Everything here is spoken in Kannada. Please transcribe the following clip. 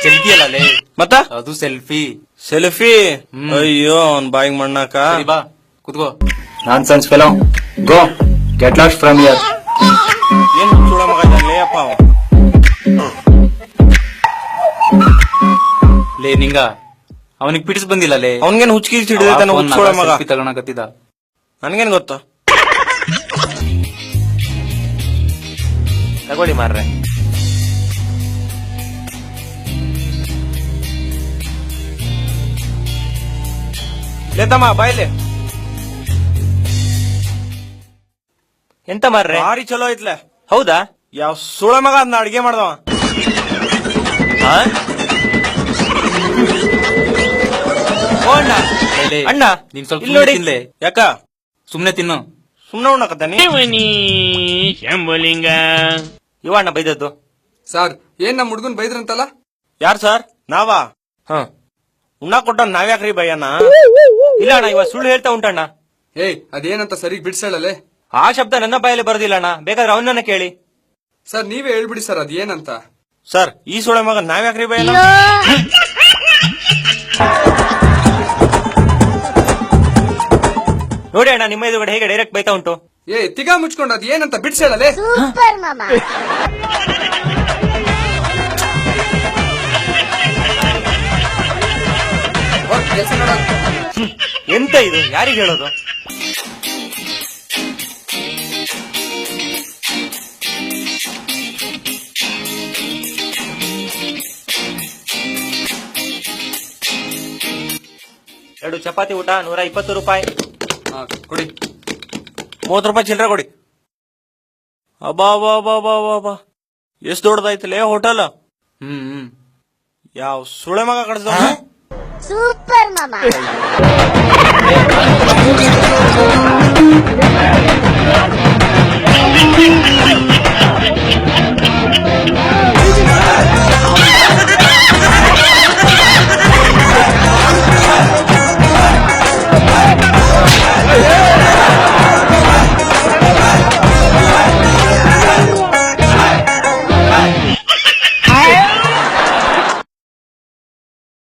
ಸೆಲ್ಫಿ ಅಲ್ಲೇ ಮತ್ತ ಅದು ಸೆಲ್ಫಿ. ಸೆಲ್ಫಿ ಅಯ್ಯೋ ಅವ್ನ್ ಬಾಯಿಗೆ ಮಣ್ಣಾಕ. ಬಾ ಕುತ್ಕೋ. Nonsense fellow, go get lost from here. ಏನ್ ಸುಳ ಮಗ ಇದ್ದಾನೆ ಅಪ್ಪ ಅವ. ಲೇ ನಿಂಗ ಅವನಿಗೆ ಪಿಟಿಸ್ ಬಂದಿಲ್ಲ ಲೇ. ಅವನ್ಗೇನ್ ಹುಚ್ಕಿ ಹಿಡಿದ ಹುಚ್ಚೋಳ ಮಗ ತಗೊಳಕತ್ತಿದ. ನನ್ಗೇನ್ ಗೊತ್ತ. ತಗೊಳ್ಳಿ ಮಾರ್ರೆ. ಲೇತಮ್ಮ ಬಾಯ್ಲೆ. ಎಂತ ಮಾರ್ರೆ? ಭಾರಿ ಚಲೋ ಐತ್ಲೆ. ಹೌದಾ? ಯಾವ ಸುಳ ಮಗ ಅದನ್ನ ಅಡ್ಗೆ ಮಾಡ್ದವ. ಅಣ್ಣ ಅಣ್ಣ ನೀನ್ ಸ್ವಲ್ಪ ಇಲ್ಲಿ ನೋಡಿ. ತಿನ್ಲೆ. ಯಾಕ ಸುಮ್ನೆ ತಿನ್ನು. ಸುಮ್ನೆ ಉಣ್ಣಕತ್ತಾನಿ. ಶಂಭುಲಿಂಗ ಇವ ಅಣ್ಣ ಬೈದದ್ದು. ಸರ್ ಏನ್ ನಮ್ ಹುಡ್ಗನ್ ಬೈದ್ರಂತಲ್ಲ? ಯಾರ್ ಸರ್? ನಾವಾ? ಹ ಉಣ್ಣಾಕ್ ಕೊಟ್ಟ ನಾವ್ಯಾಕ್ರಿ ಭಯನ? ಇಲ್ಲ ಅಣ್ಣ, ಇವ ಸುಳ್ಳು ಹೇಳ್ತಾ ಉಂಟಣ್ಣ. ಏಯ್ ಅದೇನಂತ ಸರಿಗ್ ಬಿಡ್ಸಳಲೆ. ಆ ಶಬ್ದ ನನ್ನ ಬಾಯಲ್ಲಿ ಬರೋದಿಲ್ಲ ಅಣ್ಣ, ಬೇಕಾದ್ರೆ ಅವನನ್ನ ಕೇಳಿ. ಸರ್ ನೀವೇ ಹೇಳ್ಬಿಡಿ ಸರ್ ಅದೇನಂತ. ಸರ್ ಈ ಸುಳ ಮಗ ನಾವ್ಯಾಕ್ರಿ ಭಯನ? ನೋಡಿ ಅಣ್ಣ, ನಿಮ್ಮ ಎದುರುಗಡೆ ಹೇಗೆ ಡೈರೆಕ್ಟ್ ಬೈತಾ ಉಂಟು. ಏ ತಿಗಾ ಮುಚ್ಕೊಂಡು ಅದ್ ಏನಂತ ಬಿಡ್ಸಳಲೆ. ಸೂಪರ್ ಮಾಮಾ. ಕೆಲಸ ನೋಡ. ಎಂತ ಇದು, ಯಾರಿಗೆ ಹೇಳೋದು? ಎರಡು ಚಪಾತಿ ಊಟ 120 ರೂಪಾಯಿ. ಕೊಡಿ. 30 ರೂಪಾಯಿ ಚಿಲ್ಲರೆ ಕೊಡಿ. ಅಬ್ಬಾ ಅಬ್ಬಾ ಎಷ್ಟ್ ದೊಡ್ಡದಾಯ್ತಲೇ ಹೋಟೆಲ್. ಯಾವ ಸುಳೆ ಮಗ ಕಡ್ಸ. ಸೂಪರ್ ಮಾಮಾ.